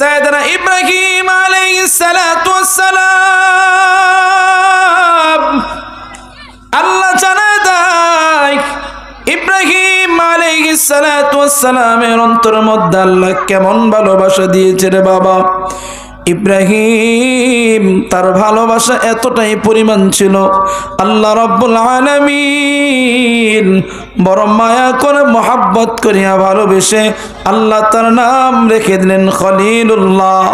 সাইয়েদনা ইব্রাহিম আলাইহিস সালাতু ওয়াস সালাম আল্লাহ জানায় দেয় ইব্রাহিম আলাইহিস সালাতু ওয়াস সালামের অন্তরের মধ্যে আল্লাহ কেমন ভালোবাসা দিয়েছে রে বাবা। ইব্রাহিম তার ভালোবাসা এতটাই পরিমাণ ছিল, আল্লাহ রাব্বুল আলামিন বড় মায়া করে মোহাব্বত করিয়া ভালোবেসে আল্লাহ তার নাম রেখে দিলেন খলিলুল্লাহ।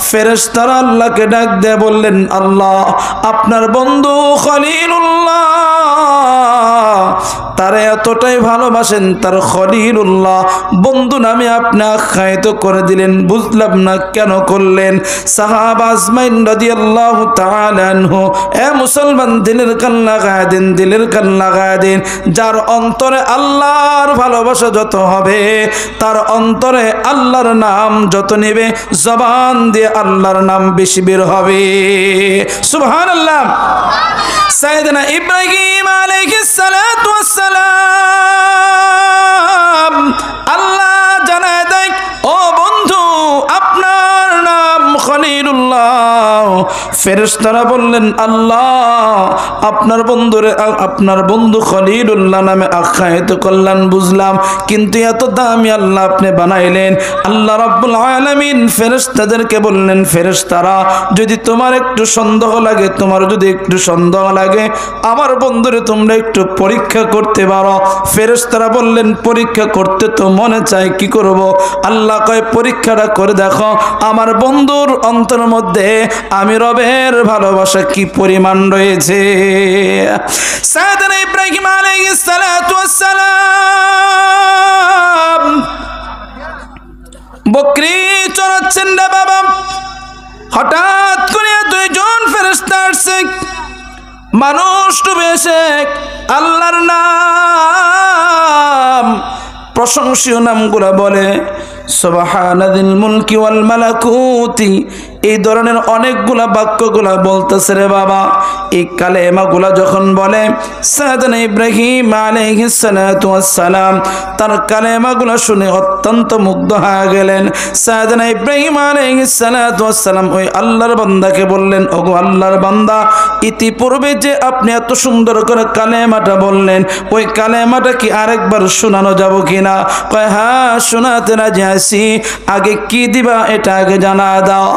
ফেরেশতারা আল্লাহকে ডাক দিয়ে বললেন, আল্লাহ আপনার বন্ধু খলিলুল্লাহ তারে এতটাই ভালোবাসেন, তার খলিলুল্লাহ বন্ধু নামে আপনি আখ্যায়িত করে দিলেন, বুঝলাম না কেন করলেন। সাহাবা আজমাইন রাদিয়াল্লাহু তাআলা আনহু, এ মুসলমান দিলের কান লাগায় দেন, দিলের কান লাগায় দেন। যার অন্তরে আল্লাহর ভালোবাসা যত হবে, তার অন্তরে আল্লাহর নাম যত নেবে, জবান দিয়ে আল্লাহর নাম বেশি বের হবে। সুবহানাল্লাহ। সাইয়েদনা ইব্রাহিম আলাইহিস সালাতু ওয়াস সালাম আল্লাহ জানায় দেয়, ও বন্ধু আপনার নাম খলিলুল্লাহ। ফেরেশতারা বললেন, আল্লাহ আপনার বন্ধু খলিলুল্লাহ নামে আখ্যায়িত করলেন, বুঝলাম, কিন্তু এত দামি আল্লাহ আপনি বানাইলেন। আল্লাহ রাব্বুল আলামিন ফেরেশতাদেরকে বললেন, ফেরেশতারা যদি তোমার একটু সন্দেহ লাগে, তোমার যদি একটু সন্দেহ লাগে, আমার বন্ধুরে তোমরা একটু পরীক্ষা করতে পারো। ফেরেশতারা বললেন, পরীক্ষা করতে তো মনে চায়, কি করব? আল্লাহ কয়, পরীক্ষাটা করে দেখো আমার বন্ধুর অন্তরের মধ্যে আমি রবের ভালোবাসা কি পরিমাণ রয়েছে। সাইয়েদনা ইব্রাহিম আলাইহিস সালাতু ওয়াস সালাম বকরি চড়াচ্ছেন না বাবা, হঠাৎ করে দুইজন ফেরেশতা আসছে। মানুষ ডুবে এসে আল্লাহর নাম, প্রশংসনীয় নামগুলা বলে, সুবহানাল মুলকি ওয়াল মালাকুতি, এই ধরনের অনেকগুলা বাক্যগুলা বলতেছে রে বাবা। এই কালেমাগুলা যখন বলে সাইয়েদনা ইব্রাহিম আলাইহিস সালাতু ওয়াস সালাম তার কালেমাগুলা শুনে অত্যন্ত মুগ্ধ হয়ে গেলেন। সাইয়েদনা ইব্রাহিম আলাইহিস সালাতু ওয়াস সালাম ওই আল্লাহর বান্দাকে বললেন, ওগো আল্লাহর বান্দা, ইতিপূর্বে যে আপনি এত সুন্দর করে কালেমাটা বললেন, ওই কালেমাটা কি আরেকবার শোনানো যাব কিনা? কয়, হ্যাঁ শোনাতে রাজি আছি, আগে কি দিবা এটা আগে জানা দাও।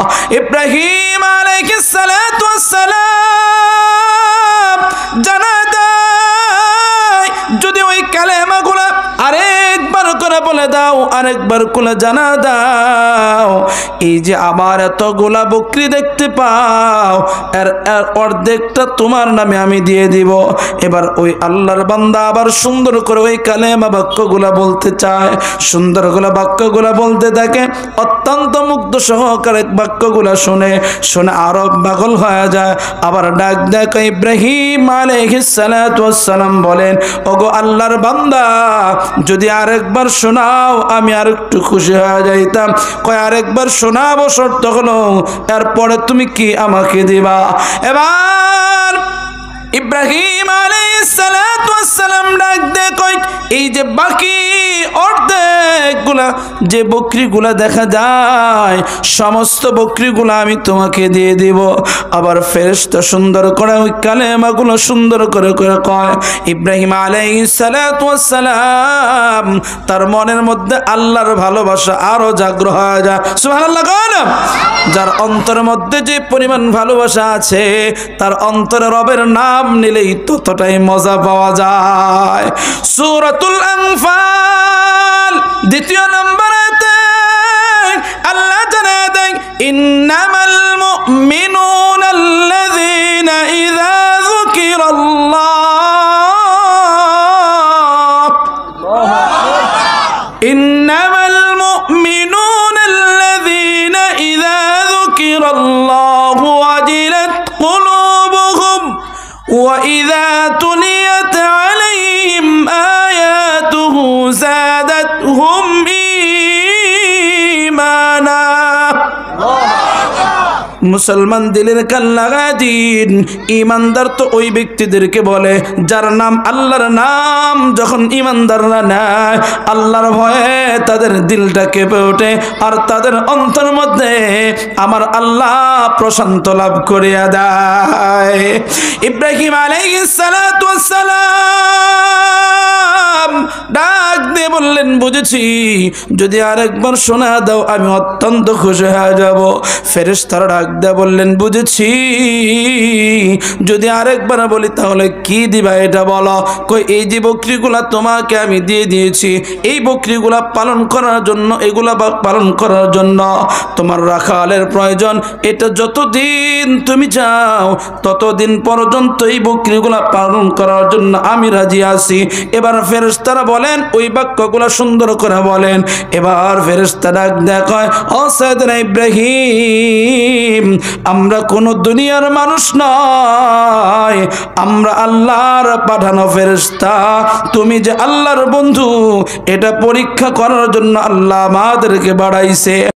ইব্রাহিম আলাইহিস সালাতু ওয়াস সালাম জানা দেয়, যদি ওই কালেমাগুলা আরেকবার করে বলে দাও, আরেকবার করে জানা দাও, এই যে আবার এতগুলা বকরি দেখতে পাও, এর অর্ধেকটা তোমার নামে আমি দিয়ে দিব। এবার ওই আল্লাহর বান্দা আবার সুন্দর করে ওই কালেমা বাক্যগুলা বলতে চায়, সুন্দর করে বাক্যগুলা বলতে থাকে, অত্যন্ত মুগ্ধ সহকারে বাক্যগুলা শুনে আরো পাগল হয়ে যায়। আবার ডাক দেখো ইব্রাহিম আলাইহিস সালাতু ওয়াস সালাম বলেন, ওগো আল্লাহর বান্দা, যদি আরেকবার শোনাও আমি আরেকটু খুশি হয়ে যাইতাম। কয়, আরেকবার শোনাবো, শর্ত হলো এরপরে তুমি কি আমাকে দিবা? এবার ইব্রাহিম আলাইহিস সালাতু ওয়াস সালাম ডাক দে কয়, এই যে বাকি অর্ধেকগুলা যে বকরিগুলা দেখা যায়, সমস্ত বকরিগুলা আমি তোমাকে দিয়ে দিব। আবার ফেরেশতা সুন্দর করে ওই কালেমাগুলো সুন্দর করে করে কয়, ইব্রাহিম আলাইহিস সালাতু ওয়াস সালাম তার মনের মধ্যে আল্লাহর ভালোবাসা আরো জাগ্রত হয়ে যায়। সুবহানাল্লাহ। যার অন্তরের মধ্যে যে পরিমাণ ভালোবাসা আছে, তার অন্তরে রবের নাম নিলেই ততটাই মজা পাওয়া যায়। সূরাতুল আনফাল দ্বিতীয় নম্বরেতে আল্লাহ জানায় দেন, ইন্নামাল মুমিনুনা আল্লাযীনা ইযা যুকিরাল্লাহ, ইন্নামাল মুমিনুনা আল্লাযীনা ইযা যুকিরাল্লাহু ওয়াজিলাত কুলুবুহুম ওয়া ইযা তুলিয়াত আলাইহিম আয়াতুহু জাদাতহুম ঈমানা। মুসলমান দিলের কান লাগা দিন। ইমানদার তো ওই ব্যক্তিদেরকে বলে যার নাম আল্লাহর নাম যখন ইমানদাররা নেয়, আল্লাহর ভয়ে তাদের দিলটা কেঁপে ওঠে আর তাদের অন্তর মধ্যে আমার আল্লাহ প্রশান্ত লাভ করিয়া দেয়। ইব্রাহিম আলাইহিস সালাতু ওয়াস সালাম ডাক দিয়ে বললেন, বুঝেছি, যদি আরেকবার শোনা দাও আমি অত্যন্ত খুশি হয়ে যাব। ফেরেশতারা ডাক দিয়ে বললেন, বুঝেছি, যদি আরেকবার বলি তাহলে কি দিবা এটা বলো। কই, এই যে বকরিগুলা তোমাকে আমি দিয়ে দিয়েছি, এই বকরিগুলা পালন করার জন্য, এগুলা পালন করার জন্য তোমার রাখালের প্রয়োজন। এটা যতদিন তুমি যাও ততদিন পর্যন্ত এই বকরিগুলা পালন করার জন্য আমি রাজি আছি। এবার ফেরেশতারা বলেন, ওই বাক্যগুলা সুন্দর করে বলেন। এবার ফেরেশতা ডাক দেখায়, ও সাইয়েদনা ইব্রাহিম, আমরা কোন দুনিয়ার মানুষ নয়, আমরা আল্লাহর পাঠানো ফেরেশতা। তুমি যে আল্লাহর বন্ধু এটা পরীক্ষা করার জন্য আল্লাহ আমাদেরকে বাড়াইছে।